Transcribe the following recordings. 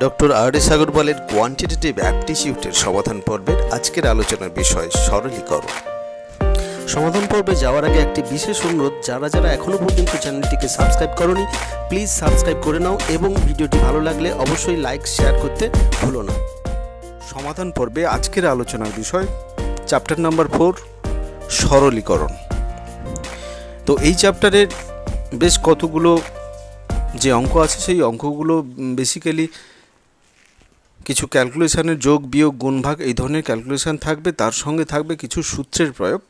Doctor আর.এস. আগরওয়ালের quantitative অ্যাপটিটিউডের সমাধান পর্বের আজকের আলোচনার বিষয় সরলীকরণ। সমাধান পর্বে যাওয়ার আগে একটি বিশেষ অনুরোধ, যারা এখনও পর্যন্ত চ্যানেলটিকে সাবস্ক্রাইব করোনি প্লিজ সাবস্ক্রাইব করে নাও এবং ভিডিওটি ভালো লাগলে অবশ্যই লাইক শেয়ার করতে ভুলো না। সমাধান পর্বে আজকের আলোচনার বিষয় চ্যাপ্টার নাম্বার 4 সরলীকরণ। তো এই চ্যাপ্টারের বেশ কতগুলো যে অঙ্ক আছে সেই অঙ্কগুলো বেসিক্যালি কিছু ক্যালকুলেশানের যোগ বিয়োগ গুণ ভাগ এই ধরনের ক্যালকুলেশান থাকবে, তার সঙ্গে থাকবে কিছু সূত্রের প্রয়োগ,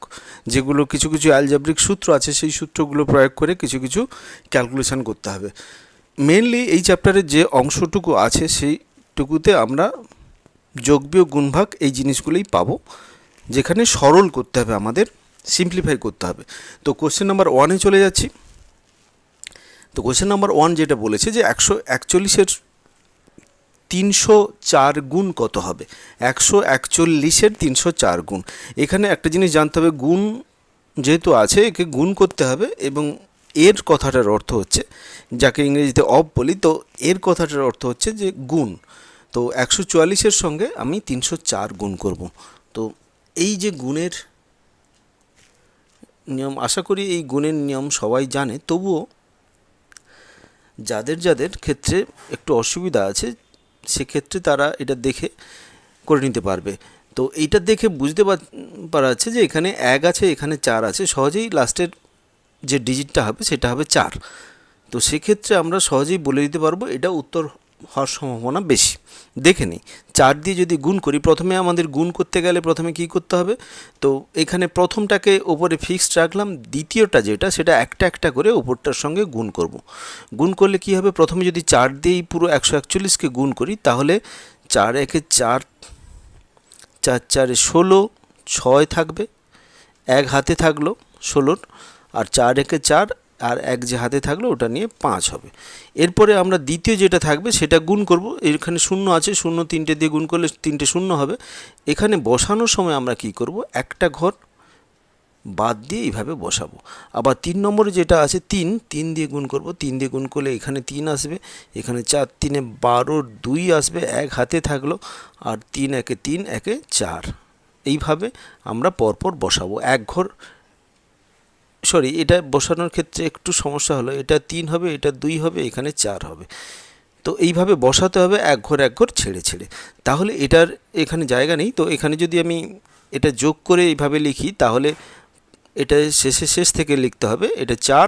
যেগুলো কিছু অ্যালজেব্রিক সূত্র আছে সেই সূত্রগুলো প্রয়োগ করে কিছু ক্যালকুলেশান করতে হবে। মেনলি এই চ্যাপ্টারের যে অংশটুকু আছে সেইটুকুতে আমরা যোগ বিয়োগ গুণ ভাগ এই জিনিসগুলোই পাবো, যেখানে সরল করতে হবে, আমাদের সিম্পলিফাই করতে হবে। তো কোশ্চেন নাম্বার 1-এ চলে যাচ্ছি। তো কোশ্চেন নাম্বার 1 যেটা বলেছে যে 141-এর 304 গুণ কত হবে। 141-এর 304 গুণ। এখানে একটা জিনিস জানতে হবে, গুণ যেহেতু আছে একে গুণ করতে হবে এবং এর কথাটার অর্থ হচ্ছে, যাকে ইংরেজিতে অফ বলি, তো এর কথাটার অর্থ হচ্ছে যে গুণ। তো 144-এর সঙ্গে আমি 304 গুণ করব। তো এই যে গুণের নিয়ম, আশা করি এই গুণের নিয়ম সবাই জানে, তবুও যাদের ক্ষেত্রে একটু অসুবিধা আছে সেক্ষেত্রে তারা এটা দেখে করে নিতে পারবে। তো এইটা দেখে বুঝতে পারা যাচ্ছে যে এখানে 1 আছে, এখানে 4 আছে, সহজেই লাস্টের যে ডিজিটটা হবে সেটা হবে 4। তো সেক্ষেত্রে আমরা সহজেই বলে দিতে পারবো এটা উত্তর হওয়ার সম্ভাবনা বেশি। দেখে নিই, 4 দিয়ে যদি গুণ করি, প্রথমে আমাদের গুণ করতে গেলে প্রথমে কি করতে হবে, তো এখানে প্রথমটাকে ওপরে ফিক্সড রাখলাম, দ্বিতীয়টা যেটা সেটা একটা করে ওপরটার সঙ্গে গুণ করব। গুণ করলে কি হবে, প্রথমে যদি 4 দিয়েই পুরো 141কে গুণ করি তাহলে 4 একে 4, 4 4-এ 16, 6 থাকবে, 1 হাতে থাকলো 16, আর 4 একে 4 আর 1 যে হাতে থাকলো ওটা নিয়ে 5 হবে। এরপরে আমরা দ্বিতীয় যেটা থাকবে সেটা গুণ করব। এখানে 0 আছে, 0 3টে দিয়ে গুণ করলে 3টে 0 হবে। এখানে বসানোর সময় আমরা কি করব, একটা ঘর বাদ দিয়ে এইভাবে বসাবো। আবার 3 নম্বরে যেটা আছে 3 দিয়ে গুণ করব। 3 দিয়ে গুণ করলে এখানে 3 আসবে, এখানে 4 3-এ 12, 2 আসবে, 1 হাতে থাকলো, আর 3 একে 3, 1-এ 4। এইভাবে আমরা পরপর বসাবো। এটা বসানোর ক্ষেত্রে একটু সমস্যা হলো, এটা 3 হবে, এটা 2 হবে, এখানে 4 হবে। তো এইভাবে বসাতে হবে এক ঘর ছেড়ে। তাহলে এটার এখানে জায়গা নেই, তো এখানে যদি আমি এটা যোগ করে এইভাবে লিখি তাহলে এটা শেষ থেকে লিখতে হবে। এটা 4,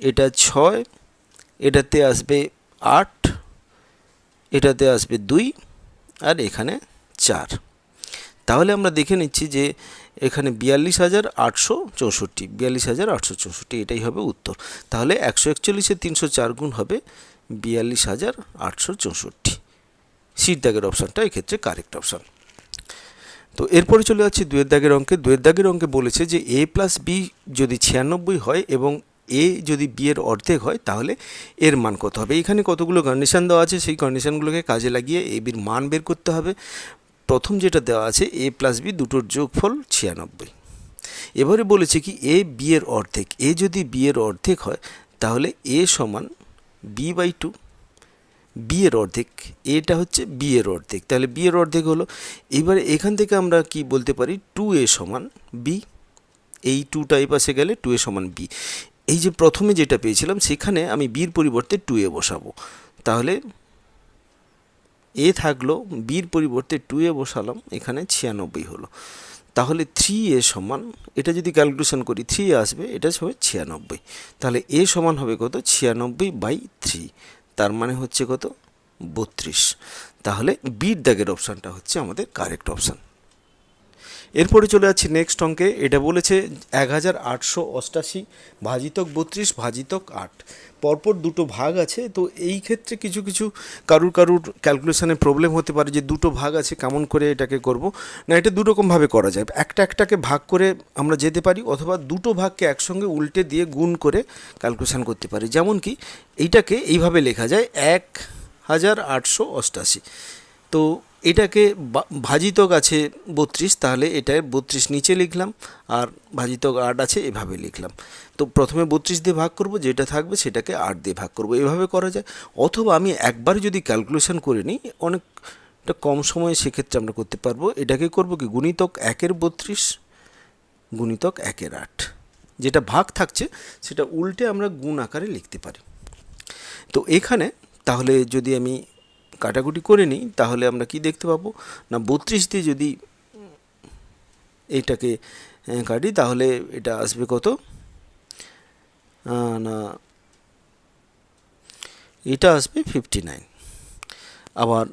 এটা 6, এটাতে আসবে 8, এটাতে আসবে 2, আর এখানে 4। তাহলে আমরা দেখে নিচ্ছি যে এখানে 42,864, 42,864 এটাই হবে উত্তর। তাহলে 141-এর 304 গুণ হবে 42,864। সির দাগের অপশানটা এক্ষেত্রে কারেক্ট অপশান। তো এরপরে চলে যাচ্ছি 2-এর দাগের অঙ্কে। 2-এর দাগের অঙ্কে বলেছে যে a প্লাস b যদি 96 হয় এবং a যদি b এর অর্ধেক হয় তাহলে এর মান কত হবে। এখানে কতগুলো কন্ডিশন দেওয়া আছে, সেই কন্ডিশনগুলোকে কাজে লাগিয়ে a bর মান বের করতে হবে। প্রথম যেটা দেওয়া আছে a প্লাস b দুটোর যোগফল 96। এবারে বলেছে কি a b এর অর্ধেক। a যদি b এর অর্ধেক হয় তাহলে a সমান b/2। b এর অর্ধেক, এটা হচ্ছে b এর অর্ধেক, তাহলে b এর অর্ধেক হলো। এবারে এখান থেকে আমরা কি বলতে পারি, 2a সমান b। এই 2টা এই পাশে গেলে 2a সমান b। এই যে প্রথমে যেটা পেয়েছিলাম সেখানে আমি b এর পরিবর্তে 2a বসাবো। তাহলে a থাকলো, b এর পরিবর্তে 2a বসালাম, এখানে 96 হলো। তাহলে 3a সমান, এটা যদি ক্যালকুলেশন করি 3a আসবে, এটা হবে 96। তাহলে a সমান হবে কত, 96/3। তার মানে হচ্ছে কত, 32। তাহলে বির দাগের অপশানটা হচ্ছে আমাদের কারেক্ট অপশান। এরপরে চলে যাচ্ছি নেক্সট অঙ্কে। এটা বলেছে 1888 ভাজিতক 32 ভাজিতক 8। পরপর দুটো ভাগ আছে। তো এই ক্ষেত্রে কিছু কারুর ক্যালকুলেশানে প্রবলেম হতে পারে যে দুটো ভাগ আছে কেমন করে এটাকে করব। না, এটা দুরকমভাবে করা যায়। একটাকে ভাগ করে আমরা যেতে পারি, অথবা দুটো ভাগকে একসঙ্গে উল্টে দিয়ে গুণ করে ক্যালকুলেশান করতে পারি। যেমন কি এইটাকে এইভাবে লেখা যায় 1888। তো এটাকে ভাজিতক আছে 32, তাহলে এটা 32 নিচে লিখলাম, আর ভাজিতক 8 আছে এভাবে লিখলাম। তো প্রথমে 32 দিয়ে ভাগ করব, যেটা থাকবে সেটাকে 8 দিয়ে ভাগ করব, এভাবে করা যায়। অথবা আমি একবার যদি ক্যালকুলেশন করে নিই অনেকটা কম সময়ে, সেক্ষেত্রে আমরা করতে পারবো। এটাকে করব কি, গুণিতক 1-এর 32 গুণিতক 1-এর 8, যেটা ভাগ থাকছে সেটা উল্টে আমরা গুণ আকারে লিখতে পারি। তো এখানে তাহলে যদি আমি কাটাকুটি করে নিই, তাহলে আমরা কি দেখতে পাবো না, 32 দিয়ে যদি এইটাকে কাটি, তাহলে এটা আসবে কত না, এটা আসবে 59। আবার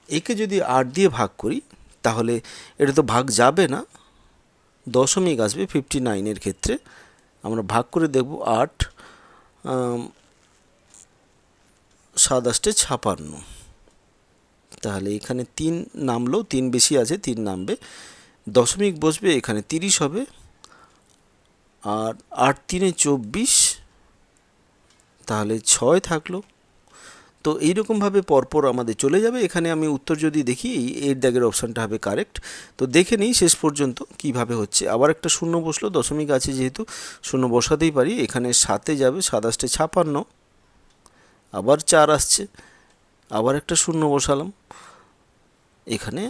একে যদি 8 দিয়ে ভাগ করি, তাহলে এটা তো ভাগ যাবে না, দশমিক আসবে 59-এর ক্ষেত্রে। আমরা ভাগ করে দেখব, 8 7 8 56, তাহলে এখানে 3 নামলো, 3 বেশি আছে, 3 নামবে, দশমিক বসবে এখানে 30 হবে, আর 8 3 24, তাহলে 6 থাকলো। তো এইরকমভাবে পরপর আমাদের চলে যাবে। এখানে আমি উত্তর যদি দেখি, এর দাগের অপশানটা হবে কারেক্ট। তো দেখে নিই শেষ পর্যন্ত কিভাবে হচ্ছে। আবার একটা শূন্য বসলো, দশমিক আছে যেহেতু শূন্য বসাতেই পারি। এখানে 7-এ যাবে, 7 8 56, আবার 4 আসছে, আবার একটা শূন্য বসালাম, এখানে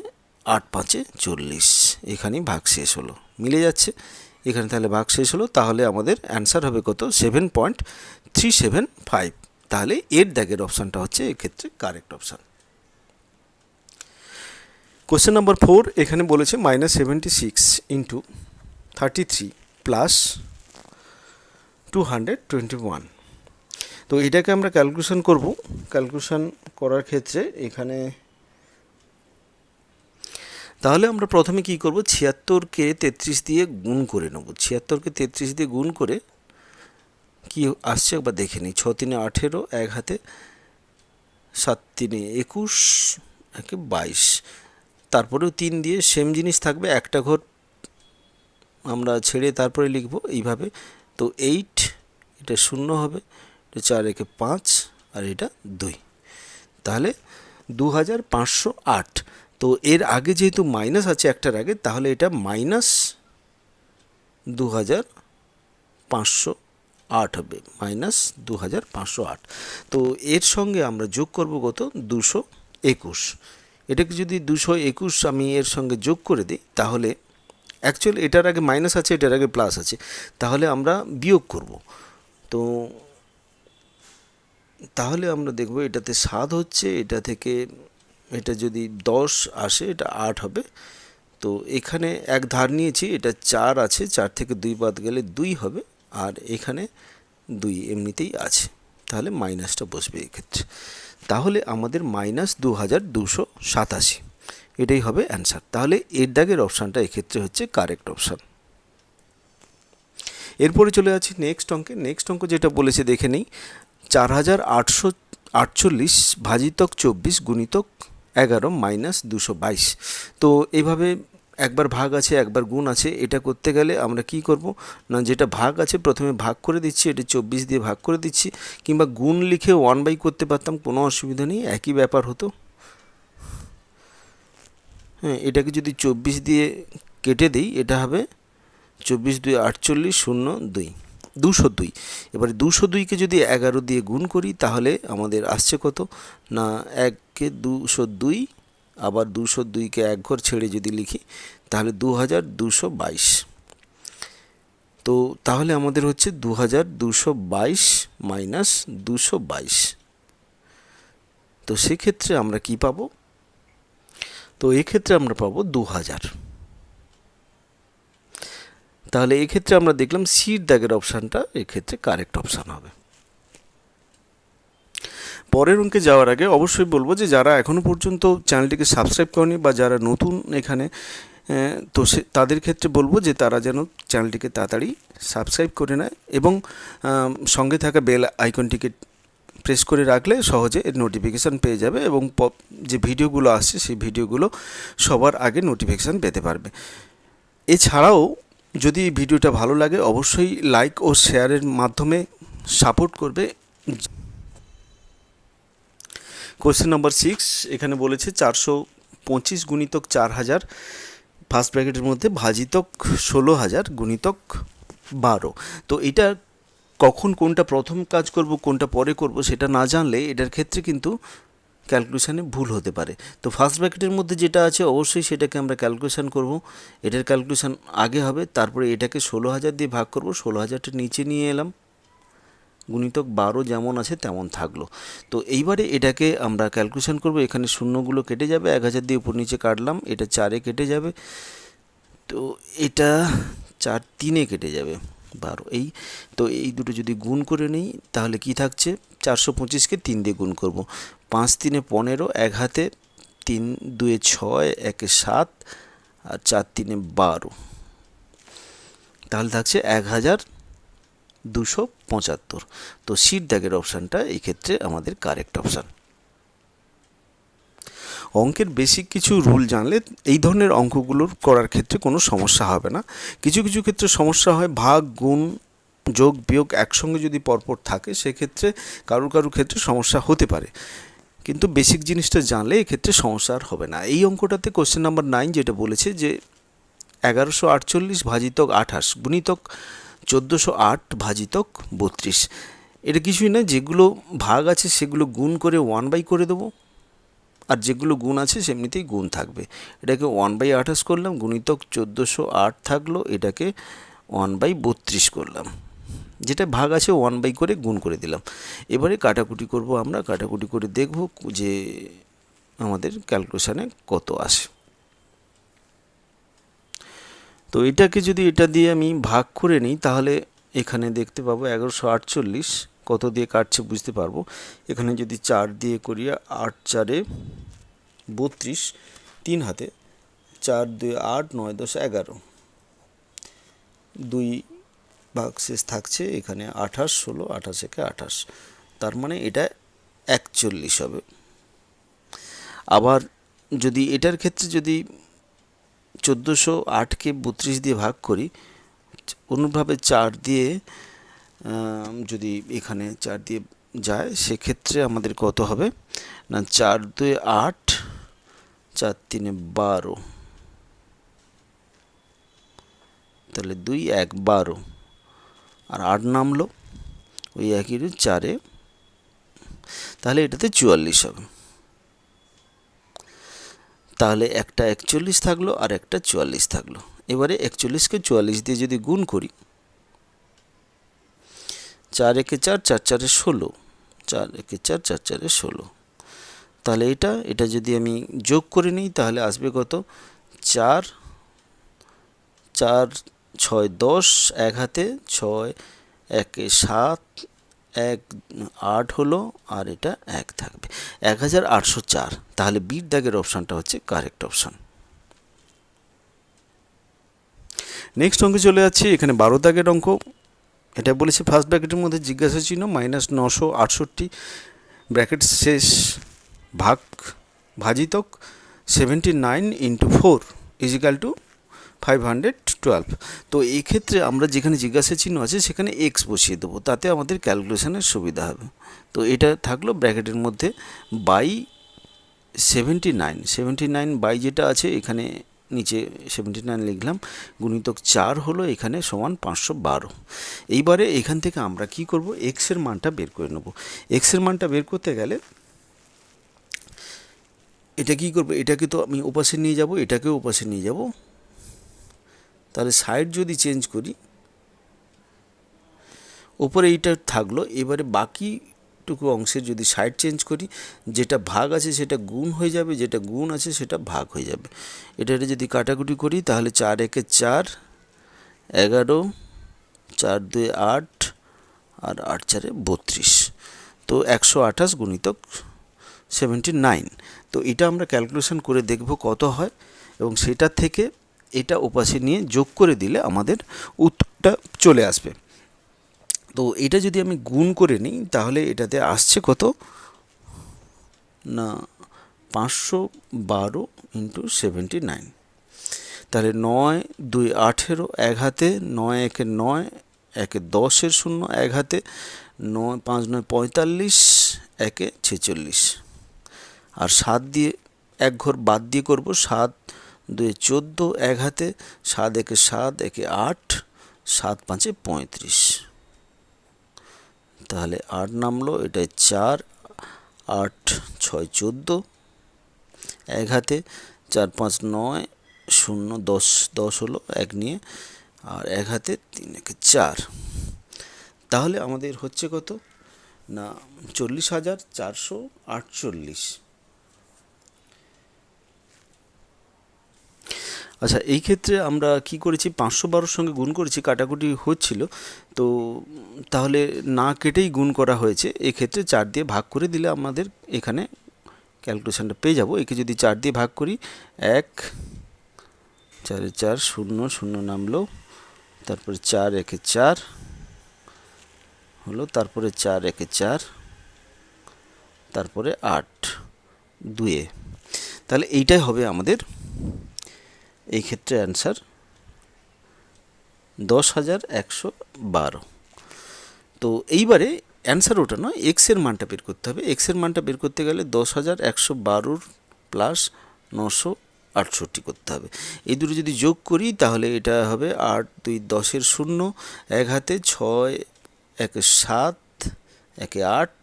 8 5 40, এখানেই ভাগ শেষ হলো, মিলে যাচ্ছে এখানে। তাহলে ভাগ শেষ হলো, তাহলে আমাদের অ্যান্সার হবে কত, 7.375। তাহলে এর দাগের অপশানটা হচ্ছে এক্ষেত্রে কারেক্ট অপশান। কোশ্চেন নাম্বার 4 এখানে বলেছে -76 × 33 + 221। তো এটাকে আমরা ক্যালকুলেশন করব। ক্যালকুলেশন করার ক্ষেত্রে এখানে তাহলে আমরা প্রথমে কি করব, 76-কে 33 দিয়ে গুণ করে নেব। 76-কে 33 দিয়ে গুণ করে কি আসছে একবার দেখে নিই। 6 3 18, এক হাতে 7 3 21, একে 22, তারপরেও 3 দিয়ে সেম জিনিস থাকবে, একটা ঘর আমরা ছেড়ে তারপরে লিখব এইভাবে। তো 8, এটা 0 হবে, এটা 4 একে 5, আর এটা 2, তাহলে 2508। তো এর আগে যেহেতু মাইনাস আছে একটার আগে, তাহলে এটা -2508 হবে, -2508। তো এর সঙ্গে আমরা যোগ করব কত, 221। এটাকে যদি 221 আমি এর সঙ্গে যোগ করে দিই, তাহলে অ্যাকচুয়ালি এটার আগে মাইনাস আছে, এটার আগে প্লাস আছে, তাহলে আমরা বিয়োগ করব। তো তাহলে আমরা দেখব এটাতে 7 হচ্ছে, এটা থেকে এটা যদি 10 আসে, এটা 8 হবে। তো এখানে এক ধার নিয়েছি, এটা 4 আছে, 4 থেকে 2 বাদ গেলে 2 হবে, আর এখানে 2 এমনিতেই আছে, তাহলে মাইনাসটা বসবে এক্ষেত্রে। তাহলে আমাদের -2287, এটাই হবে অ্যান্সার। তাহলে এর দাগের অপশানটা এক্ষেত্রে হচ্ছে কারেক্ট অপশান। এরপরে চলে যাচ্ছি নেক্সট অঙ্কে। নেক্সট অঙ্ক যেটা বলেছে দেখে নেই, 4848 ভাজিতক 24 গুণিতক 11 -222। তো এইভাবে একবার ভাগ আছে, একবার গুণ আছে। এটা করতে গেলে আমরা কি করব না, যেটা ভাগ আছে প্রথমে ভাগ করে দিচ্ছি, এটা 24 দিয়ে ভাগ করে দিচ্ছি, কিংবা গুণ লিখে 1/, করতে পারতাম, কোনো অসুবিধা নেই, একই ব্যাপার হতো। হ্যাঁ, এটাকে যদি 24 দিয়ে কেটে দিই, এটা হবে 24 2 48 0 2 202। এবারে 202-কে যদি 11 দিয়ে গুণ করি, তাহলে আমাদের আসছে কত না, 1-কে 202, আবার 202-কে এক ঘর ছেড়ে যদি লিখি, তাহলে 2222। তো তাহলে আমাদের হচ্ছে 2222 - 222। তো সেক্ষেত্রে আমরা কি পাবো, তো এক্ষেত্রে আমরা পাবো 2000। তাহলে এক্ষেত্রে আমরা দেখলাম সির দাগের অপশানটা এক্ষেত্রে কারেক্ট অপশান হবে। পরের অঙ্কে যাওয়ার আগে অবশ্যই বলবো যে যারা এখনও পর্যন্ত চ্যানেলটিকে সাবস্ক্রাইব করেনি বা যারা নতুন এখানে, তো তাদের ক্ষেত্রে বলবো যে তারা যেন চ্যানেলটিকে তাড়াতাড়ি সাবস্ক্রাইব করে নেয়, এবং সঙ্গে থাকা বেল আইকনটিকে প্রেস করে রাখলে সহজে এর নোটিফিকেশান পেয়ে যাবে, এবং যে ভিডিওগুলো আসছে সেই ভিডিওগুলো সবার আগে নোটিফিকেশান পেতে পারবে। এছাড়াও যদি ভিডিওটা ভালো লাগে, অবশ্যই লাইক ও শেয়ারের মাধ্যমে সাপোর্ট করবে। কোশ্চেন নাম্বার 6 এখানে বলেছে 400 25 গুণিতক 4000 ফার্স্ট ব্র্যাকেটের মধ্যে ভাজিতক 16000 গুণিতক 12। তো এটা কখন কোনটা প্রথম কাজ করব কোনটা পরে করব সেটা না জানলে এটার ক্ষেত্রে কিন্তু ক্যালকুলেশানে ভুল হতে পারে। তো ফার্স্ট ব্র্যাকেটের মধ্যে যেটা আছে অবশ্যই সেটাকে আমরা ক্যালকুলেশান করব, এটার ক্যালকুলেশান আগে হবে, তারপরে এটাকে 16000 দিয়ে ভাগ করব, 16000টা নিচে নিয়ে এলাম, গুণিতক 12 যেমন আছে তেমন থাকলো। তো এইবারে এটাকে আমরা ক্যালকুলেশান করব, এখানে শূন্যগুলো কেটে যাবে, 1000 দিয়ে উপর নিচে কাটলাম, এটা 4-এ কেটে যাবে, তো এটা 4-3-এ কেটে যাবে 12। তো এই দুটো যদি গুণ করে নিই তাহলে কি থাকছে, 425কে 3 দিয়ে গুণ করব, 5-3-এ 15, 1 হাতে 3-2-এ 6, 1-এ 7 আর 4-3-এ 12, তাহলে থাকছে 1275। তো সির দাগের অপশানটা এই ক্ষেত্রে আমাদের কারেক্ট অপশান। অঙ্কের বেসিক কিছু রুল জানলে এই ধরনের অঙ্কগুলোর করার ক্ষেত্রে কোনো সমস্যা হবে না। কিছু কিছু ক্ষেত্রে সমস্যা হয়, ভাগ গুণ যোগ বিয়োগ একসঙ্গে যদি পরপর থাকে সেক্ষেত্রে কারোর ক্ষেত্রে সমস্যা হতে পারে, কিন্তু বেসিক জিনিসটা জানলে এক্ষেত্রে সমস্যা আর হবে না। এই অঙ্কটাতে কোশ্চেন নাম্বার 9 যেটা বলেছে যে 1148 ভাজিতক 28 গুণিতক 1408 ভাজিতক 32, এটা কিছুই না, যেগুলো ভাগ আছে সেগুলো গুণ করে 1/, করে দেবো, আর যেগুলো গুণ আছে সেমনিতেই গুণ থাকবে। এটাকে 1/28 করলাম, গুণিতক 1408 থাকলো, এটাকে 1/32 করলাম, যেটা ভাগ আছে 1/, করে গুণ করে দিলাম। এবারে কাটাকুটি করব, আমরা কাটাকুটি করে দেখব যে আমাদের ক্যালকুলেশানে কত আসে। তো এটাকে যদি এটা দিয়ে আমি ভাগ করে নিই তাহলে এখানে দেখতে পাবো 1148 কত দিয়ে কাটছে বুঝতে পারবো। এখানে যদি 4 দিয়ে করি, 8-4-এ 32, 3 হাতে 4-2-এ 8, 9-10 11, 2 ভাগ শেষ থাকছে, এখানে 28 16, 28-একে 28, তার মানে এটা 41 হবে। আবার যদি এটার ক্ষেত্রে যদি 1408-কে 32 দিয়ে ভাগ করি, অনুরূপভাবে 4 দিয়ে যদি এখানে 4 দিয়ে যায় সেক্ষেত্রে আমাদের কত হবে না, 4-2-এ 8, 4-3-এ 12, তাহলে 2-1 12, আর 8 নামলো ওই একই 4-এ, তাহলে এটাতে 44 হবে। তাহলে একটা 41 থাকলো আর একটা 44 থাকলো। এবারে 41-কে 44 দিয়ে যদি গুণ করি, 4-1-এ 4, 4-4-এ 16, 4-1-এ 4, 4-4-এ 16, তাহলে এটা যদি আমি যোগ করে নিই তাহলে আসবে কত, 4 4 6 10, 1 হাতে 6, 1-এ 7, 1 8 হলো, আর এটা 1 থাকবে, 1804। তাহলে বির দাগের অপশানটা হচ্ছে কারেক্ট অপশান। নেক্সট অঙ্কে চলে যাচ্ছি, এখানে 12 দাগের অঙ্ক। এটা বলেছে ফার্স্ট ব্র্যাকেটের মধ্যে জিজ্ঞাসা চিহ্ন -968 ব্র্যাকেট শেষ ভাগ ভাজিতক 79 × 4 = 512। তো এই ক্ষেত্রে আমরা যেখানে জিজ্ঞাসা চিহ্ন আছে সেখানে x বসিয়ে দেবো, তাতে আমাদের ক্যালকুলেশনের সুবিধা হবে। তো এটা থাকলো ব্র্যাকেটের মধ্যে বাই 79 বাই যেটা আছে এখানে নিচে 79 লিখলাম, গুণিতক 4 হলো এখানে সমান 512। এইবারে এখান থেকে আমরা কি করব, x এর মানটা বের করে নেব। x এর মানটা বের করতে গেলে এটা কি করব, এটাকে তো আমি ওপাশে নিয়ে যাব, এটাকেও ওপাশে নিয়ে যাব, তাহলে সাইড যদি চেঞ্জ করি, ওপরে এইটা থাকলো, এবারে বাকিটুকু অংশের যদি সাইড চেঞ্জ করি, যেটা ভাগ আছে সেটা গুণ হয়ে যাবে, যেটা গুণ আছে সেটা ভাগ হয়ে যাবে। এটা যদি কাটাকুটি করি তাহলে 4-1-এ 4, 11, 4-2-এ 8 আর 8-4-এ 32, তো 128 গুণিতক 79। তো এটা আমরা ক্যালকুলেশন করে দেখব কত হয়, এবং সেটা থেকে এটা ওপাশে নিয়ে যোগ করে দিলে আমাদের উত্তরটা চলে আসবে। তো এটা যদি আমি গুণ করে নিই তাহলে এটাতে আসছে কত না, 512 × 79, তাহলে 9-2 18, 1 হাতে 9-1-এ 9, 1-এ 10-এর 0, 1 হাতে 9 5-9 45, 1-এ 46, আর 7 দিয়ে এক ঘর বাদ দিয়ে করব। 7 2 14, এক হাতে 7 1 7 1 8, 7 5 35, তাহলে 8 নামলো, এটাই 4, 8 6 14, এক হাতে 4 5 9 0 10, 10 হলো এক নিয়ে, আর এক হাতে 3 1 4, তাহলে আমাদের হচ্ছে কত না 40,448। আচ্ছা, এই ক্ষেত্রে আমরা কি করেছি, 512 সঙ্গে গুণ করেছি, কাটাকুটি হচ্ছিল, তো তাহলে না কেটেই গুণ করা হয়েছে। এক্ষেত্রে 4 দিয়ে ভাগ করে দিলে আমাদের এখানে ক্যালকুলেশনটা পেয়ে যাব। একে যদি 4 দিয়ে ভাগ করি, 1 4 4 0 0 নামলো, তারপরে 4 1 4 হলো, তারপরে 4 1 4, তারপরে 8 2, তাহলে এইটাই হবে আমাদের এই ক্ষেত্রে অ্যান্সার 10,112। তো এইবারে অ্যান্সার ওটা নয়, এক্স এর মানটা বের করতে হবে। এক্স এর মানটা বের করতে গেলে 10,112 প্লাস 968 করতে হবে। এই দুটো যদি যোগ করি তাহলে এটা হবে 8 2 10 0, এক হাতে 6 1 7 1 8,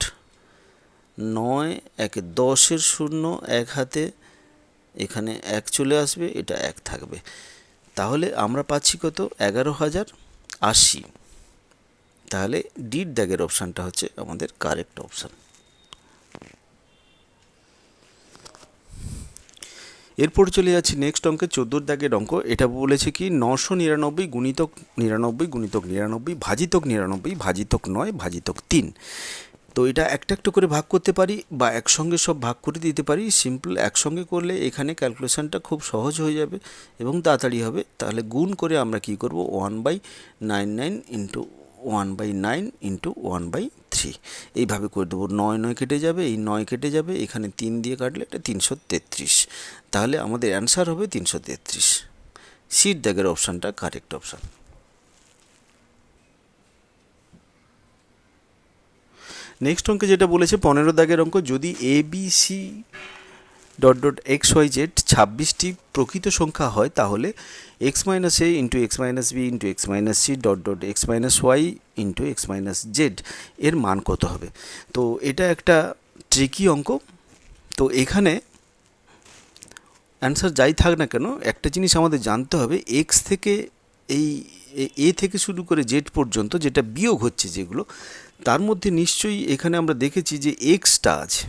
9 1 10 0, এক হাতে এখানে 1 চলে আসবে, এটা 1 থাকবে। তাহলে আমরা পাচ্ছি কত, 11,080। তাহলে ডির দাগের অপশানটা হচ্ছে আমাদের কারেক্ট অপশান। এরপর চলে যাচ্ছি নেক্সট অঙ্কে, 14 দাগের অঙ্ক। এটা বলেছে কি 999 গুণিতক 99 গুণিতক 99 ভাজিতক 99 ভাজিতক 9 ভাজিতক 3। তো এটা একটা একটা করে ভাগ করতে পারি বা একসঙ্গে সব ভাগ করে দিতে পারি। সিম্পল একসঙ্গে করলে এখানে ক্যালকুলেশনটা খুব সহজ হয়ে যাবে এবং তাড়াতাড়ি হবে। তাহলে গুণ করে আমরা কি করব, 1/99 ইন্টু 1/9 ইন্টু 1/3 এইভাবে করে দেবো। 9 9 কেটে যাবে, এই 9 কেটে যাবে, এখানে 3 দিয়ে কাটলে এটা 333। তাহলে আমাদের অ্যান্সার হবে 333। সির দাগের অপশানটা কারেক্ট অপশান। নেক্সট অঙ্কে যেটা বলেছে 15 দাগের অঙ্ক, যদি A B C dot dot X Y Z 26টি প্রকৃত সংখ্যা হয় তাহলে X minus A into X minus B into X minus C dot dot X minus Y into X minus Z এর মান কত হবে। তো এটা একটা ট্রিকি অঙ্ক। তো এখানে অ্যান্সার যাই থাক না কেন, একটা জিনিস আমাদের জানতে হবে, এক্স থেকে এই এ থেকে শুরু করে জেড পর্যন্ত যেটা বিয়োগ হচ্ছে যেগুলো, তার মধ্যে নিশ্চয়ই এখানে আমরা দেখেছি যে এক্সটা আছে,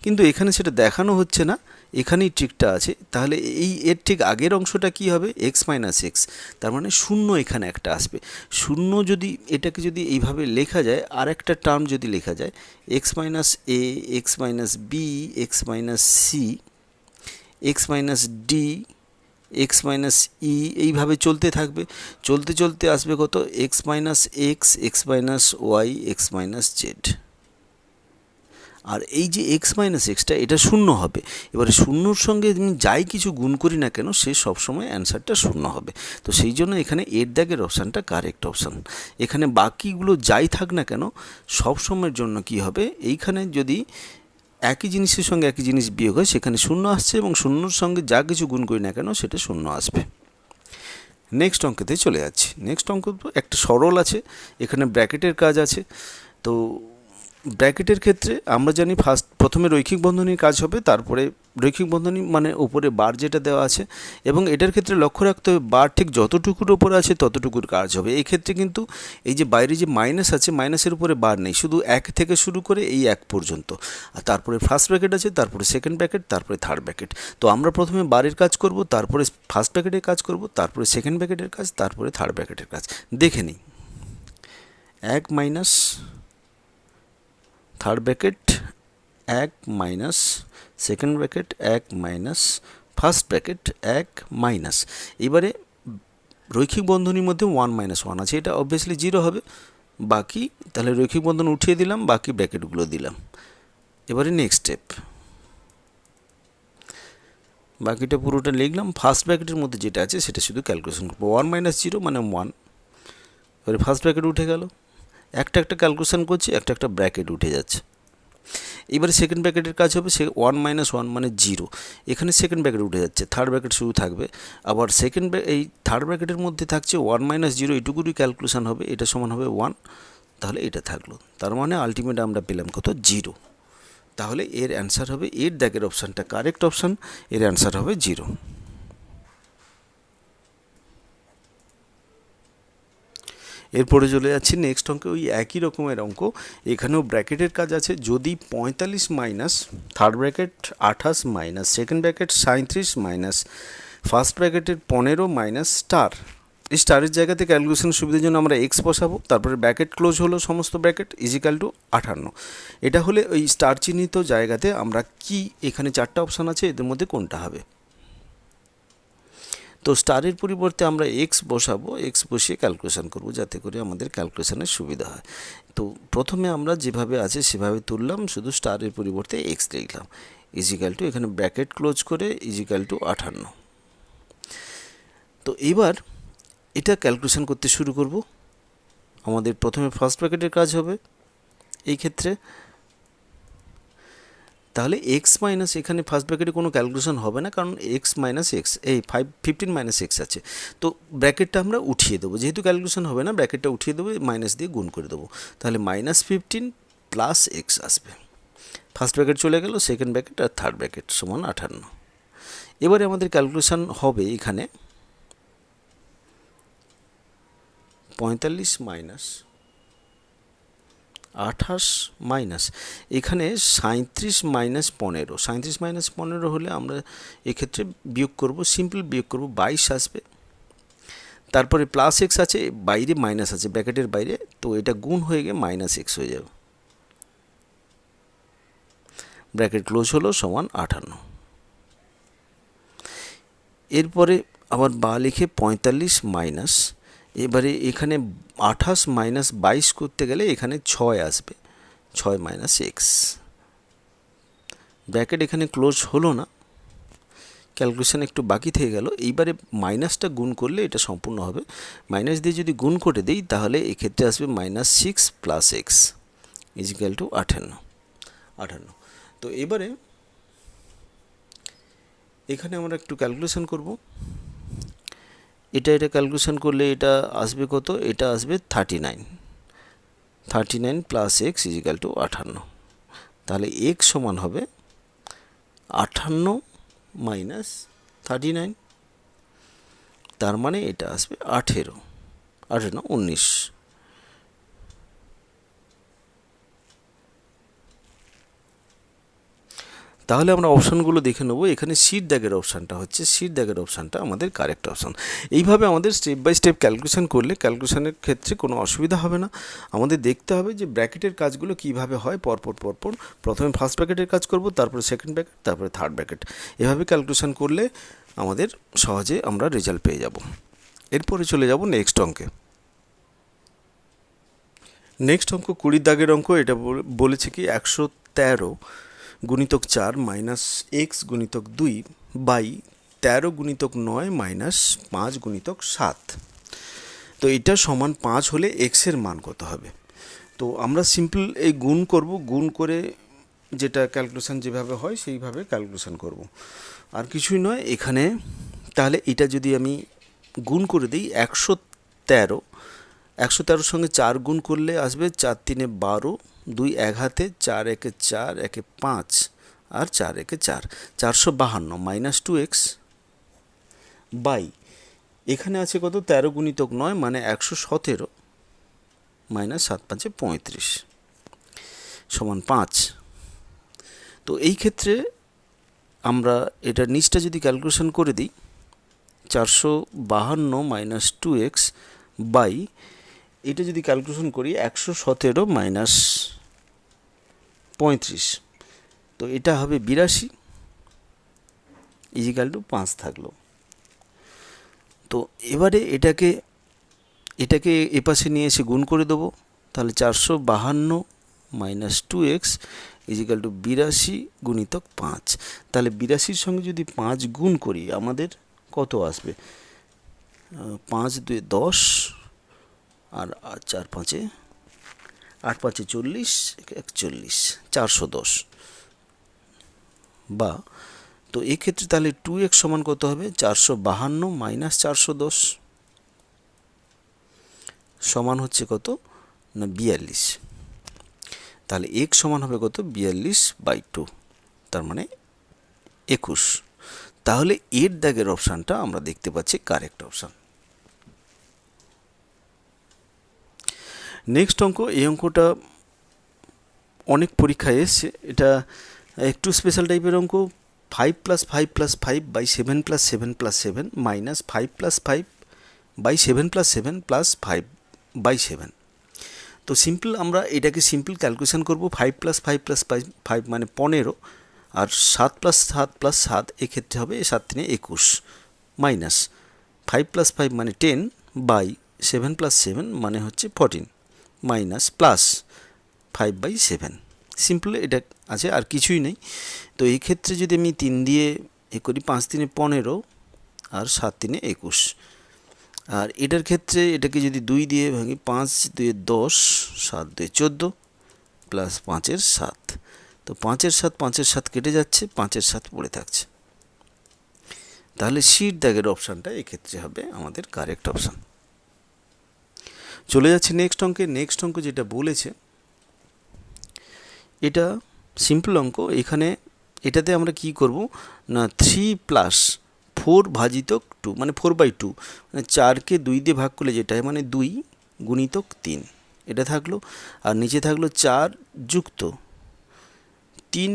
কিন্তু এখানে সেটা দেখানো হচ্ছে না, এখানেই ট্রিকটা আছে। তাহলে এই এর ঠিক আগের অংশটা কি হবে, এক্স মাইনাস এক্স, তার মানে শূন্য এখানে একটা আসবে। শূন্য যদি এটাকে যদি এইভাবে লেখা যায়, আর একটা টার্ম যদি লেখা যায়, X minus A, X minus B, X minus C, X minus D, X minus E, এইভাবে চলতে থাকবে। চলতে চলতে আসবে কত, X minus X, X minus Y, X minus Z. আর এই যে এক্স মাইনাস এক্সটা, এটা শূন্য হবে। এবারে শূন্যর সঙ্গে আমি যাই কিছু গুণ করি না কেন, সে সবসময় অ্যান্সারটা শূন্য হবে। তো সেই জন্য এখানে এর দাগের অপশানটা কারেক্ট অপশান। এখানে বাকিগুলো যাই থাক না কেন, সবসময়ের জন্য কি হবে, এইখানে যদি একই জিনিসের সঙ্গে একই জিনিস বিয়োগ হয়, সেখানে শূন্য আসছে, এবং শূন্যর সঙ্গে যা কিছু গুণ করি না কেন সেটা শূন্য আসবে। নেক্সট অঙ্কেতে চলে যাচ্ছি। নেক্সট অঙ্ক একটা সরল আছে, এখানে ব্র্যাকেটের কাজ আছে। তো ব্র্যাকেটের ক্ষেত্রে আমরা জানি প্রথমে রৈখিক বন্ধনীর কাজ হবে, তারপরে রৈখিক বন্ধনী মানে উপরে বার যেটা দেওয়া আছে, এবং এটার ক্ষেত্রে লক্ষ্য রাখতে হবে বার ঠিক যতটুকুর উপরে আছে ততটুকুর কাজ হবে। এই ক্ষেত্রে কিন্তু এই যে বাইরে যে মাইনাস আছে, মাইনাসের উপরে বার নেই, শুধু 1 থেকে শুরু করে এই 1 পর্যন্ত, আর তারপরে ফার্স্ট ব্র্যাকেট আছে, তারপরে সেকেন্ড ব্র্যাকেট, তারপরে থার্ড ব্র্যাকেট। তো আমরা প্রথমে বারের কাজ করব, তারপরে ফার্স্ট ব্র্যাকেটের কাজ করব, তারপরে সেকেন্ড ব্র্যাকেটের কাজ, তারপরে থার্ড ব্র্যাকেটের কাজ। দেখে নিই, 1 minus third bracket, 1 minus second bracket, 1 minus first bracket, 1 minus. এবারে রৈখিক বন্ধনীর মধ্যে 1 - 1 আছে, এটা অবভিয়াসলি 0 হবে। বাকি তাহলে রৈখিক বন্ধন উঠিয়ে দিলাম, বাকি ব্র্যাকেটগুলো দিলাম। এবারে নেক্সট স্টেপ, বাকিটা পুরোটা লিখলাম। ফার্স্ট ব্র্যাকেটের মধ্যে যেটা আছে সেটা শুধু ক্যালকুলেশন করবো। 1 - 0 মানে 1। এবারে ফার্স্ট ব্র্যাকেট উঠে গেল, একটা একটা ক্যালকুলেশন করছি, একটা একটা ব্র্যাকেট উঠে যাচ্ছে। এবারে সেকেন্ড ব্র্যাকেটের কাজ হবে, সে 1 - 1 মানে 0, এখানে সেকেন্ড ব্র্যাকেট উঠে যাচ্ছে, থার্ড ব্র্যাকেট শুধু থাকবে। আবার এই থার্ড ব্র্যাকেটের মধ্যে থাকছে 1 - 0, এটুকুরই ক্যালকুলেশন হবে, এটা সমান হবে 1, তাহলে এটা থাকলো। তার মানে আলটিমেট আমরা পেলাম কত, 0। তাহলে এর অ্যান্সার হবে, এর দাগের অপশানটা কারেক্ট অপশান, এর অ্যান্সার হবে 0। এরপরে চলে যাচ্ছি নেক্সট অঙ্কে, ওই একই রকমের অঙ্ক, এখানেও ব্র্যাকেটের কাজ আছে। যদি 45 minus third bracket 28 minus second bracket 37 minus first ব্র্যাকেটের 15 মাইনাস স্টার, এই স্টারের জায়গাতে ক্যালকুলেশন সুবিধার জন্য আমরা এক্স বসাবো, তারপরে ব্র্যাকেট ক্লোজ হলো সমস্ত ব্র্যাকেট ইজিক্যাল টু 58। এটা হলে ওই স্টার চিহ্নিত জায়গাতে আমরা কি, এখানে 4টা অপশান আছে, এদের মধ্যে কোনটা হবে? তো স্টারের পরিবর্তে আমরা এক্স বসাবো, এক্স বসিয়ে ক্যালকুলেশন করব যাতে করে আমাদের ক্যালকুলেশনের সুবিধা হয়। তো প্রথমে আমরা যেভাবে আছে সেভাবে তুললাম, শুধু স্টারের পরিবর্তে এক্স লিখলাম, ইজিক্যাল টু, এখানে ব্র্যাকেট ক্লোজ করে ইজিক্যাল টু 58। তো এবার এটা ক্যালকুলেশন করতে শুরু করব। আমাদের প্রথমে ফার্স্ট ব্র্যাকেটের কাজ হবে এই ক্ষেত্রে, তাহলে এক্স মাইনাস, এখানে ফার্স্ট ব্র্যাকেটে কোনো ক্যালকুলেশন হবে না, কারণ এক্স মাইনাস এক্স, এই 15 মাইনাস এক্স আছে। তো ব্র্যাকেটটা আমরা উঠিয়ে দেবো, যেহেতু ক্যালকুলেশন হবে না, ব্র্যাকেটটা উঠিয়ে দেবো, মাইনাস দিয়ে গুণ করে দেবো, তাহলে -15 প্লাস এক্স আসবে। ফার্স্ট ব্র্যাকেট চলে গেল, সেকেন্ড ব্র্যাকেট আর থার্ড ব্র্যাকেট সমান 58। এবারে আমাদের ক্যালকুলেশন হবে এখানে 45 মাইনাস 28 মাইনাস, এখানে 37 মাইনাস 15, 37 মাইনাস 15 হলে আমরা এক্ষেত্রে বিয়োগ করব, সিম্পল বিয়োগ করব, 22 আসবে। তারপরে প্লাস এক্স আছে, বাইরে মাইনাস আছে ব্র্যাকেটের বাইরে, তো এটা গুণ হয়ে গিয়ে মাইনাস এক্স হয়ে যাবে, ব্র্যাকেট ক্লোজ হলো সমান 58। এরপরে আবার বা লিখে 45 মাইনাস, এবারে এখানে 28 মাইনাস 22 করতে গেলে এখানে 6 আসবে, 6 মাইনাস এক্স, ব্র্যাকেট এখানে ক্লোজ হলো না, ক্যালকুলেশন একটু বাকি থেকে গেল। এইবারে মাইনাসটা গুণ করলে এটা সম্পূর্ণ হবে, মাইনাস দিয়ে যদি গুণ করে দিই তাহলে এক্ষেত্রে আসবে -6 প্লাস এক্স ইজিক্যাল টু 58। তো এবারে এখানে আমরা একটু ক্যালকুলেশন করব, এটা ক্যালকুলেশন করলে এটা আসবে কত, এটা আসবে 39 প্লাস এক্স ইজিক্যাল টু 58। তাহলে এক্স সমান হবে 58 মাইনাস 39, তার মানে এটা আসবে 18, 19। তাহলে আমরা অপশানগুলো দেখে নেব। এখানে সিট দাগের অপশানটা হচ্ছে, সিট দাগের অপশানটা আমাদের কারেক্ট অপশান। এইভাবে আমাদের স্টেপ বাই স্টেপ ক্যালকুলেশন করলে ক্যালকুলেশনের ক্ষেত্রে কোনো অসুবিধা হবে না। আমাদের দেখতে হবে যে ব্র্যাকেটের কাজগুলো কিভাবে হয়, পরপর প্রথমে ফার্স্ট ব্র্যাকেটের কাজ করব, তারপরে সেকেন্ড ব্র্যাকেট, তারপরে থার্ড ব্র্যাকেট, এভাবে ক্যালকুলেশন করলে আমাদের সহজে আমরা রেজাল্ট পেয়ে যাব। এরপরে চলে যাব নেক্সট অঙ্কে। নেক্সট অঙ্ক 20 দাগের অঙ্ক। এটা বলেছে কি 113 গুণিতক 4 মাইনাস এক্স গুণিতক 2 বাই 13 গুণিতক 9 মাইনাস 5 গুণিতক 7। তো এটা সমান 5 হলে এক্সের মান কত হবে? তো আমরা সিম্পল এই গুণ করব, গুণ করে যেটা ক্যালকুলেশন যেভাবে হয় সেইভাবে ক্যালকুলেশন করব, আর কিছুই নয় এখানে। তাহলে এটা যদি আমি গুণ করে দিই, 113 সঙ্গে 4 গুণ করলে আসবে 4 3 12, 2 1 হাতে, 4 1 4, 1 5 আর 4 1 4, 452 মাইনাস 2x বাই, এখানে আছে কত 13 গুণিতক 9 মানে 117 মাইনাস 7 5 35 সমান 5। তো এই ক্ষেত্রে আমরা এটা নিচটা যদি ক্যালকুলেশন করে দিই, 452 মাইনাস 2x বাই, এটা যদি ক্যালকুলেশন করি 117 মাইনাস 35, তো এটা হবে 82 ইজিক্যাল টু 5 থাকলো। তো এবারে এটাকে এপাশে নিয়ে এসে গুণ করে দেবো, তাহলে 452 মাইনাস 2x ইজিক্যাল টু 82 গুণিতক 5। তাহলে 82-র সঙ্গে যদি 5 গুণ করি আমাদের কত আসবে, 5 2 10 আর 4 5 8 5 40, 41, 410 বা, তো এক্ষেত্রে তাহলে 2x সমান কত হবে? 452 মাইনাস 410 সমান হচ্ছে কত? না 42। তাহলে x সমান হবে কত? 42/2, তার মানে 21। তাহলে এর দাগের অপশানটা আমরা দেখতে পাচ্ছি কারেক্ট অপশান। নেক্সট অঙ্ক, এই অঙ্কটা অনেক পরীক্ষায় এসছে, এটা একটু স্পেশাল টাইপের অঙ্ক। 5 + 5 + 5 বাই 7 + 7 + 7 মাইনাস 5 + 5 বাই 7 + 7 + 5/7। তো সিম্পল আমরা এটাকে সিম্পল ক্যালকুলেশন করব। 5 + 5 + 5 মানে 15, আর 7 + 7 + 7 এক্ষেত্রে হবে 7 × 3 = 21, মাইনাস 5 + 5 মানে 10 বাই 7 + 7 মানে হচ্ছে 14, মাইনাস প্লাস 5/7। সিম্পল এটা আছে, আর কিছুই নেই। তো এই ক্ষেত্রে যদি আমি 3 দিয়ে এ করি, 5 × 3 = 15 আর 7 × 3 = 21। আর এটার ক্ষেত্রে এটাকে যদি 2 দিয়ে ভাঙি, 5 × 2 = 10, 7 × 2 = 14 প্লাস 5 × 7। তো 5 × 7 5 × 7 কেটে যাচ্ছে, 5 × 7 পড়ে থাকছে। তাহলে সির দাগের অপশানটা এক্ষেত্রে হবে আমাদের কারেক্ট অপশান। চলে যাচ্ছে নেক্সট অঙ্কে। নেক্সট অঙ্ক যেটা বলেছে, এটা সিম্পল অঙ্ক। এখানে এটাতে আমরা কি করব না, 3 + 4 ভাজিতক 2 মানে 4/2, মানে 4কে 2 দিয়ে ভাগ করলে যেটা হয় মানে 2 গুণিতক 3 এটা থাকলো। আর নিচে থাকলো 4 যুক্ত 3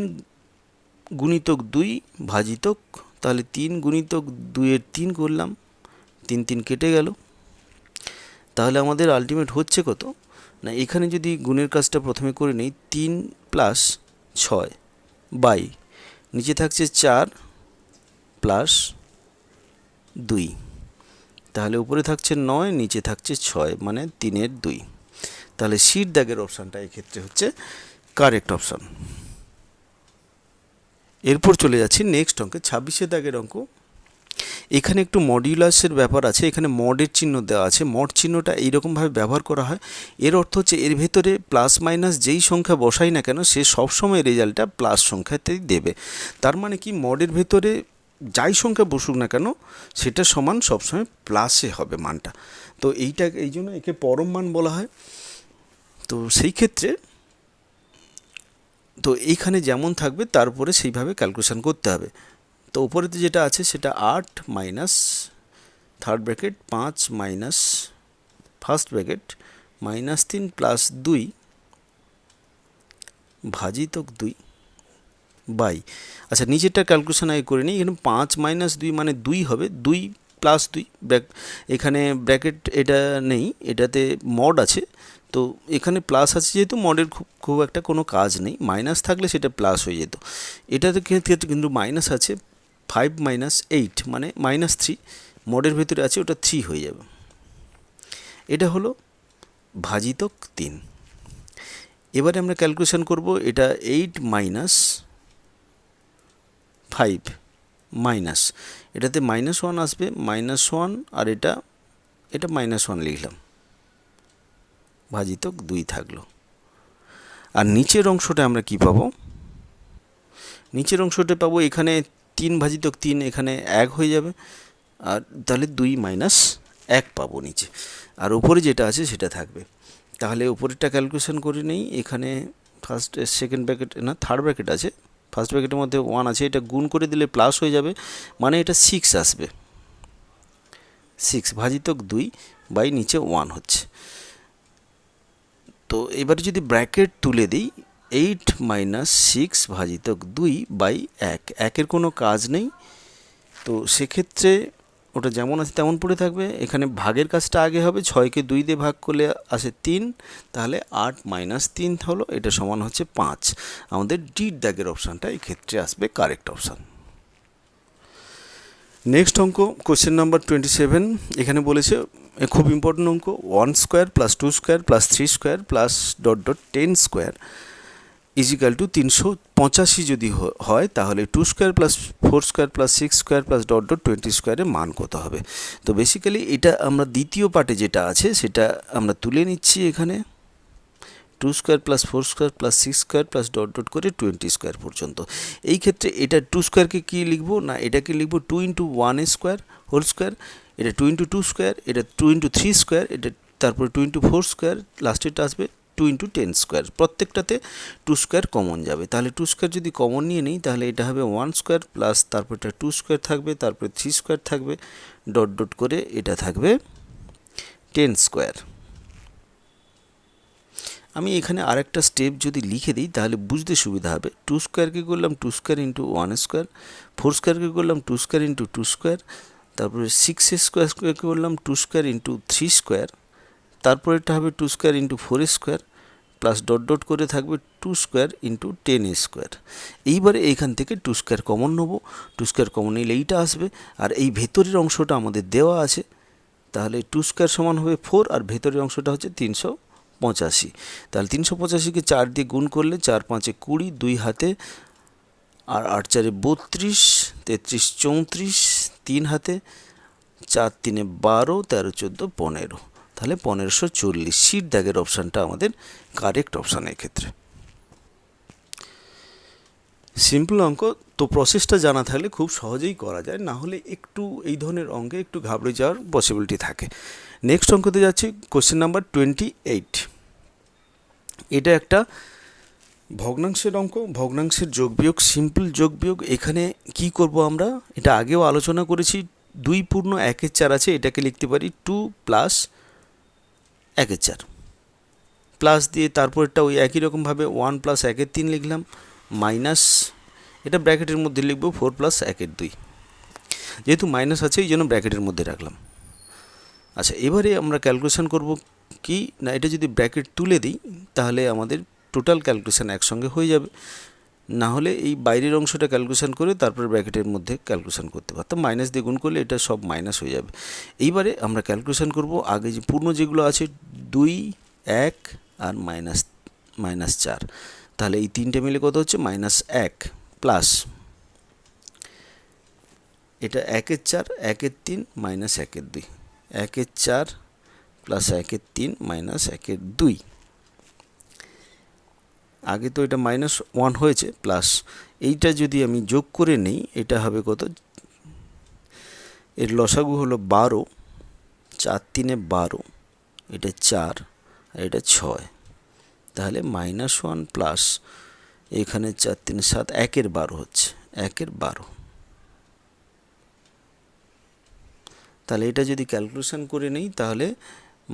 গুণিতক 2 ভাজিতক, তাহলে 3 গুণিতক 2 এর 3 করলাম, 3 3 কেটে গেল। তাহলে আমাদের আলটিমেট হচ্ছে কত না, এখানে যদি গুণের কাজটা প্রথমে করে নিই, 3 + 6 বাই নিচে থাকছে 4 + 2, তাহলে উপরে থাকছে 9, নিচে থাকছে 6 মানে 3 এর 2। তাহলে সির দাগের অপশানটা এক্ষেত্রে হচ্ছে কারেক্ট অপশান। এরপর চলে যাচ্ছি নেক্সট অঙ্কে, 26 দাগের অঙ্ক। এখানে একটু মডিউলাসের ব্যাপার আছে। এখানে মডের চিহ্ন দেওয়া আছে। মড চিহ্নটা এইরকমভাবে ব্যবহার করা হয়, এর অর্থ হচ্ছে এর ভেতরে প্লাস মাইনাস যেই সংখ্যা বসাই না কেন সে সবসময় রেজাল্টটা প্লাস সংখ্যাতেই দেবে। তার মানে কি, মডের ভেতরে যাই সংখ্যা বসুক না কেন সেটা সমান সবসময় প্লাসে হবে মানটা। তো এইটা এই জন্য একে পরম মান বলা হয়। তো সেই ক্ষেত্রে তো এইখানে যেমন থাকবে তারপরে সেইভাবে ক্যালকুলেশন করতে হবে। তো উপরেতে যেটা আছে সেটা 8 minus third bracket 5 minus first bracket minus 3 plus 2 ভাজিতক 2 বাই, আচ্ছা নিচেরটা ক্যালকুলেশন আগে করে নিই। এখানে 5 মাইনাস 2 মানে 2 হবে, 2 প্লাস 2 এখানে ব্র্যাকেট এটা নেই, এটাতে মড আছে। তো এখানে প্লাস আছে যেহেতু মডের খুব একটা কোনো কাজ নেই, মাইনাস থাকলে সেটা প্লাস হয়ে যেত। এটাতে ক্ষেত্রে কিন্তু মাইনাস আছে, 5 মাইনাস 8 মানে -3, মডের ভেতরে আছে ওটা 3 হয়ে যাবে। এটা হলো ভাজিতক 3। এবারে আমরা ক্যালকুলেশন করব, এটা 8 মাইনাস 5 মাইনাস, এটাতে -1 আসবে, -1 আর এটা -1 লিখলাম, ভাজিতক 2 থাকলো। আর নিচের অংশটা আমরা কি পাবো, নিচের অংশটা পাবো এখানে 3 ভাজিতক 3 এখানে 1 হয়ে যাবে, আর তাহলে 2 মাইনাস 1 পাবো নিচে, আর উপরে যেটা আছে সেটা থাকবে। তাহলে উপরেরটা ক্যালকুলেশন করে নেই। এখানে ফার্স্ট সেকেন্ড ব্র্যাকেট না থার্ড ব্র্যাকেট আছে, ফার্স্ট ব্র্যাকেটের মধ্যে 1 আছে, এটা গুণ করে দিলে প্লাস হয়ে যাবে, মানে এটা 6 আসবে। 6 ভাজিতক 2 বাই নিচে 1 হচ্ছে। তো এবারে যদি ব্র্যাকেট তুলে দিই, 8 মাইনাস 6 ভাজিতক 2 বাই 1, একের কোনো কাজ নেই, তো সেক্ষেত্রে ওটা যেমন আছে তেমন পড়ে থাকবে। এখানে ভাগের কাজটা আগে হবে, 6কে 2 দিয়ে ভাগ করলে আসে 3, তাহলে 8 মাইনাস 3 হলো, এটা সমান হচ্ছে 5। আমাদের ডির দাগের অপশানটা এই ক্ষেত্রে আসবে কারেক্ট অপশান। নেক্সট অঙ্ক, কোশ্চেন নাম্বার 27। এখানে বলেছে খুব ইম্পর্টেন্ট অঙ্ক, 1 square plus 2 square plus 3 square plus ... 10 square equal to 385 যদি হয়, তাহলে 2 square plus 4 square plus 6 square plus ... 20 স্কোয়ারের মান কত হবে। তো বেসিক্যালি এটা আমরা দ্বিতীয় পার্টে যেটা আছে সেটা আমরা তুলে নিচ্ছি। এখানে 2 square plus 4 square plus 6 square plus dot dot করে 20 স্কোয়ার পর্যন্ত। এই ক্ষেত্রে এটা 2 স্কোয়ারকে কী লিখবো না, এটাকে লিখবো 2 ইন্টু 1 স্কোয়ার হোল স্কোয়ার, এটা 2 ইন্টু 2 স্কোয়ার, এটা 2 ইন্টু 3 স্কোয়ার, এটা তারপরে 2 ইন্টু 4 স্কোয়ার, লাস্টেরটা আসবে 2 ইন্টু 10 স্কোয়ার। প্রত্যেকটাতে 2 স্কোয়ার কমন যাবে, তাহলে 2 স্কোয়ার যদি কমন নিয়ে নিই তাহলে এটা হবে 1 স্কোয়ার প্লাস তারপর এটা 2 স্কোয়ার থাকবে, তারপরে 3 স্কোয়ার থাকবে, ডট ডট করে এটা থাকবে 10 স্কোয়ার। আমি এখানে আরেকটা স্টেপ যদি লিখে দিই তাহলে বুঝতে সুবিধা হবে। 2 স্কোয়ারকে করলাম 2 স্কোয়ার ইন্টু 1 স্কোয়ার, 4 স্কোয়ারকে করলাম 2 স্কোয়ার ইন্টু 2 স্কোয়ার, তারপরে 6 স্কোয়ারকে করলাম 2 স্কোয়ার ইন্টু 3 স্কোয়ার, তারপরে এটা হবে 2 square into 4 square plus dot dot করে থাকবে 2 স্কোয়ার ইন্টু 10 স্কোয়ার। এইবারে এইখান থেকে 2 স্কোয়ার কমন নেবো, 2 স্কোয়ার কমন নিলে এইটা আসবে, আর এই ভেতরের অংশটা আমাদের দেওয়া আছে, তাহলে 2 স্কোয়ার সমান হবে 4 আর ভেতরের অংশটা হচ্ছে 385। তাহলে 385কে 4 দিয়ে গুণ করলে 4 5 20, 2 হাতে আর 8 4 32, 33 34, 3 হাতে, 4 3 12, 13 14 15, তাহলে 1540। শীট দাগের অপশানটা আমাদের কারেক্ট অপশান এক্ষেত্রে। সিম্পল অঙ্ক তো, প্রসেসটা জানা থাকলে খুব সহজেই করা যায়, না হলে একটু এই ধরনের অঙ্কে একটু ঘাবড়ে যাওয়ার পসিবিলিটি থাকে। নেক্সট অঙ্কতে যাচ্ছি, কোশ্চেন নাম্বার 28। এটা একটা ভগ্নাংশের অঙ্ক, ভগ্নাংশের যোগ বিয়োগ, সিম্পল যোগ বিয়োগ। এখানে কি করব আমরা, এটা আগেও আলোচনা করেছি, 2 পূর্ণ 1/4 আছে, এটাকে লিখতে পারি 2 প্লাস 1/4 প্লাস দিয়ে তারপরটা ওই একই রকমভাবে 1 প্লাস 1/3 লিখলাম, মাইনাস এটা ব্র্যাকেটের মধ্যে লিখব 4 প্লাস 1/2, যেহেতু মাইনাস আছে এই জন্য ব্র্যাকেটের মধ্যে রাখলাম। আচ্ছা, এবারে আমরা ক্যালকুলেশন করব কি না, এটা যদি ব্র্যাকেট তুলে দিই তাহলে আমাদের টোটাল ক্যালকুলেশন একসঙ্গে হয়ে যাবে, না হলে এই বাইরের অংশটা ক্যালকুলেশন করে তারপর ব্র্যাকেটের মধ্যে ক্যালকুলেশন করতে পারতাম, মাইনাস দিয়ে গুণ করলে এটা সব মাইনাস হয়ে যাবে। এইবারে আমরা ক্যালকুলেশন করব আগে যে পূর্ণ যেগুলো আছে 2 1 আর -4, তাহলে এই তিনটে মিলে কত হচ্ছে -1 প্লাস এটা 1/4 1/3 -1/2, 1/4 প্লাস 1/3 -1/2। আগে তো এটা -1 হয়েছে, প্লাস এইটা যদি আমি যোগ করে নেই এটা হবে কত, এর লসাগু হলো 12, 4 3 12, এটা 4 আর এটা 6, তাহলে -1 প্লাস এখানে 4 3 7, 1 12 হচ্ছে, 1 12। তাহলে এটা যদি ক্যালকুলেশন করে নেই তাহলে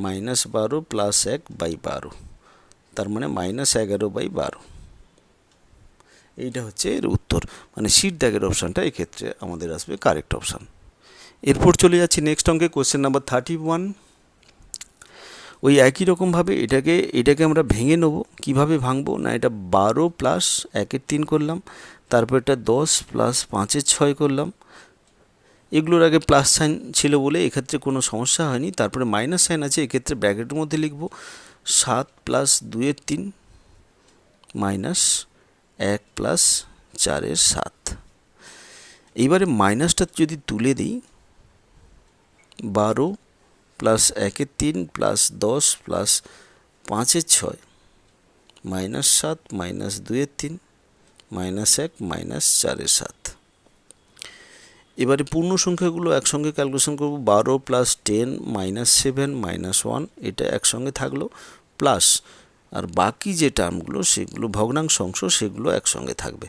-12 প্লাস 1/12, তার মানে -11/12। এইটা হচ্ছে এর উত্তর, মানে শীট দাগের অপশানটা এক্ষেত্রে আমাদের আসবে কারেক্ট অপশান। এরপর চলে যাচ্ছি নেক্সট অঙ্কে, কোশ্চেন নাম্বার 31। ওই একই রকমভাবে এটাকে আমরা ভেঙে নেব। কিভাবে ভাঙবো না, এটা 12 প্লাস 1/3 করলাম, তারপর এটা 10 প্লাস 5/6 করলাম, এগুলোর আগে প্লাস সাইন ছিল বলে এক্ষেত্রে কোনো সমস্যা হয়নি, তারপরে মাইনাস সাইন আছে, এক্ষেত্রে ব্র্যাকেটের মধ্যে লিখব 7 প্লাস 2/3 মাইনাস 1 প্লাস 4/7। এইবারে মাইনাসটা যদি তুলে দিই, 12 plus 1/3 plus 10 plus 5/6 -7 minus 2/3 minus 1 minus 4/7। এবারে পূর্ণ সংখ্যাগুলো একসঙ্গে ক্যালকুলেশন করব, 12 প্লাস 10 -7 -1, এটা একসঙ্গে থাকলো, প্লাস আর বাকি যে টার্মগুলো সেগুলো ভগ্নাংশ অংশ সেগুলো একসঙ্গে থাকবে,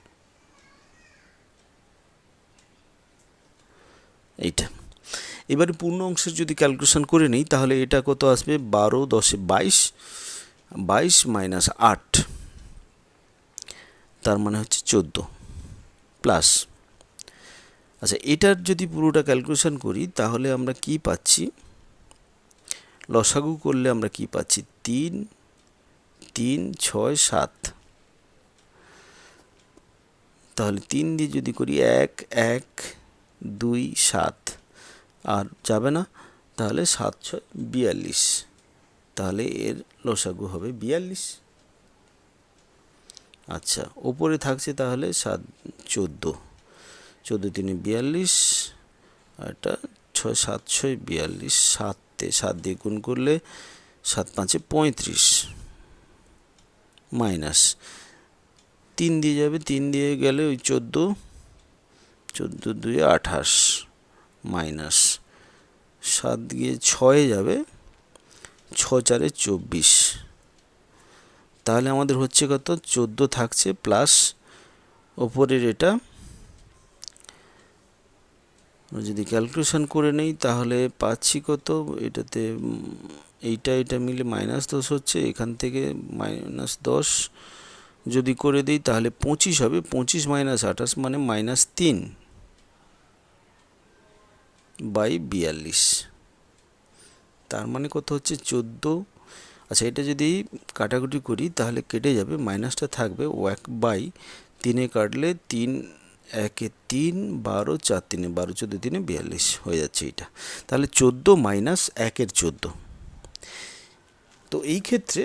এইটা। এবারে পূর্ণ অংশের যদি ক্যালকুলেশন করে নিই তাহলে এটা কত আসবে, 12 10 22, 22 মাইনাস 8, তার মানে হচ্ছে 14 প্লাস। আচ্ছা, এটার যদি পুরোটা ক্যালকুলেশন করি তাহলে আমরা কি পাচ্ছি, লসাগু করলে আমরা কি পাচ্ছি, 3 3 6 7, তাহলে 3 দিয়ে যদি করি 1 1 2 7, আর যাবে না, তাহলে 7 6 42, তাহলে এর লসাগু হবে 42। আচ্ছা, ওপরে থাকছে তাহলে 7 14, 14 3 42, আর এটা 6 7 6 42, 7 দিয়ে গুণ করলে 7 5 35, মাইনাস 3 দিয়ে যাবে, 3 দিয়ে গেলে ওই 14, 14 2 28 মাইনাস 7 দিয়ে 6 যাবে, 6 4 24, তাহলে আমাদের হচ্ছে কত 14 থাকছে প্লাস ওপরের এটা যদি ক্যালকুলেশন করে নেই তাহলে পাচ্ছি কত, এটাতে এইটা মিলে -10 হচ্ছে, এখান থেকে -10 যদি করে দিই তাহলে 25 হবে, 25 - 28 মানে -3 বাই 42, তার মানে কত হচ্ছে 14। আচ্ছা, এটা যদি কাটাকুটি করি তাহলে কেটে যাবে, মাইনাসটা থাকবে, 1 বাই 3 কাটলে 3 1 3 12 4 3 12 14 3 42 হয়ে যাচ্ছে এটা, তাহলে 14 মাইনাস 1 14। তো এই ক্ষেত্রে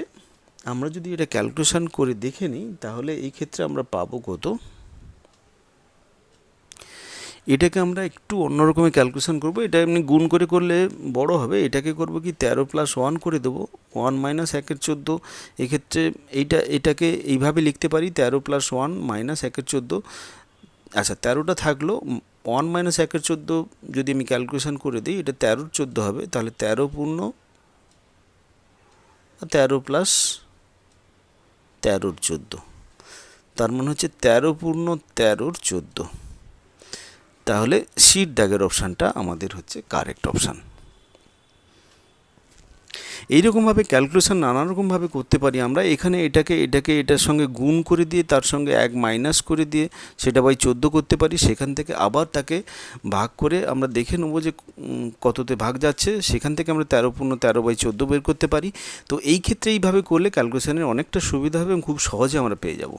আমরা যদি এটা ক্যালকুলেশন করে দেখে নিই তাহলে এই ক্ষেত্রে আমরা পাবো কত, এটাকে আমরা একটু অন্যরকমের ক্যালকুলেশন করব, এটা এমনি গুণ করে করলে বড় হবে, এটাকে করব কি 13 + 1 করে দেবো, 1 - 1 14, এক্ষেত্রে এটাকে এইভাবে লিখতে পারি 13 + 1 - 1 14। আচ্ছা, 13টা থাকলো, 1 - 1 14 যদি আমি ক্যালকুলেশন করে দিই এটা 13 14 হবে, তাহলে 13 পূর্ণ 13 প্লাস 13 14, তার মানে হচ্ছে 13 পূর্ণ 13 14, তাহলে সির দাগের অপশানটা আমাদের হচ্ছে কারেক্ট অপশান। এইরকমভাবে ক্যালকুলেশন নানারকমভাবে করতে পারি আমরা, এখানে এটাকে এটার সঙ্গে গুণ করে দিয়ে তার সঙ্গে 1 মাইনাস করে দিয়ে সেটা বাই 14 করতে পারি, সেখান থেকে আবার তাকে ভাগ করে আমরা দেখে নেবো যে কততে ভাগ যাচ্ছে, সেখান থেকে আমরা 13 পূর্ণ 13 বাই 14 বের করতে পারি। তো এই ক্ষেত্রে এইভাবে করলে ক্যালকুলেশনের অনেকটা সুবিধা হবে এবং খুব সহজে আমরা পেয়ে যাব।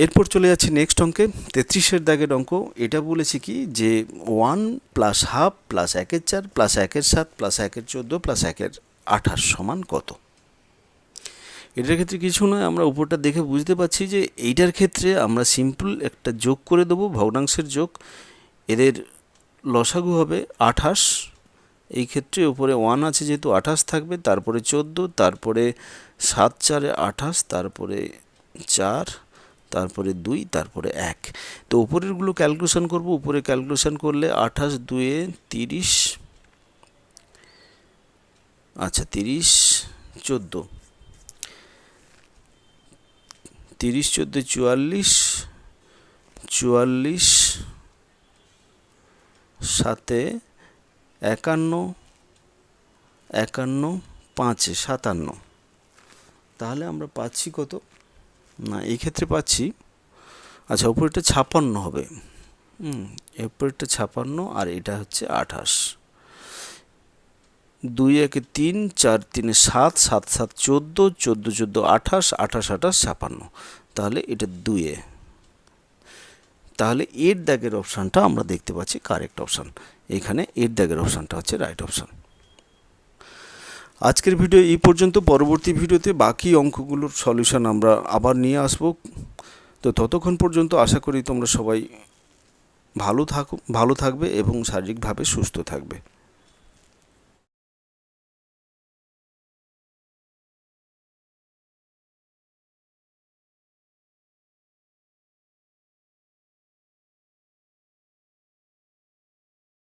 এরপর চলে যাচ্ছে নেক্সট অঙ্কে, 33-এর দাগের অঙ্ক। এটা বলেছে কি যে 1 + ½ + 1/4 + 1/7 + 1/14 + 1/28 সমান কত। এটার ক্ষেত্রে কিছু নয়, আমরা উপরটা দেখে বুঝতে পারছি যে এইটার ক্ষেত্রে আমরা সিম্পল একটা যোগ করে দেবো, ভগ্নাংশের যোগ, এদের লসাগু হবে 28, এই ক্ষেত্রে উপরে 1 আছে যেহেতু 28 থাকবে, তারপরে 14, তারপরে 7 4 28, তারপরে 4, তারপরে 2, তারপরে 1। তো উপরেরগুলো ক্যালকুলেশন করব, উপরে ক্যালকুলেশন করলে 28 2 30, আচ্ছা 30 14, 30 14 44, 44 7 51, 51 5 57, তাহলে আমরা পাচ্ছি কত না, এই ক্ষেত্রে পাচ্ছি, আচ্ছা উপরেরটা 56 হবে, উপরেরটা 56 আর এটা হচ্ছে 28, 2 1 3 4 3 7 7 7 14 14 14 28 28 28 56, তাহলে এটা 2, তাহলে এর দাগের অপশানটা আমরা দেখতে পাচ্ছি কারেক্ট অপশান, এখানে এর দাগের অপশানটা হচ্ছে রাইট অপশান। আজকের ভিডিও এই পর্যন্ত, পরবর্তী ভিডিওতে বাকি অঙ্কগুলোর সলিউশন আমরা আবার নিয়ে আসব। তো ততক্ষণ পর্যন্ত আশা করি তোমরা সবাই ভালো থাকবে এবং শারীরিকভাবে সুস্থ থাকবে।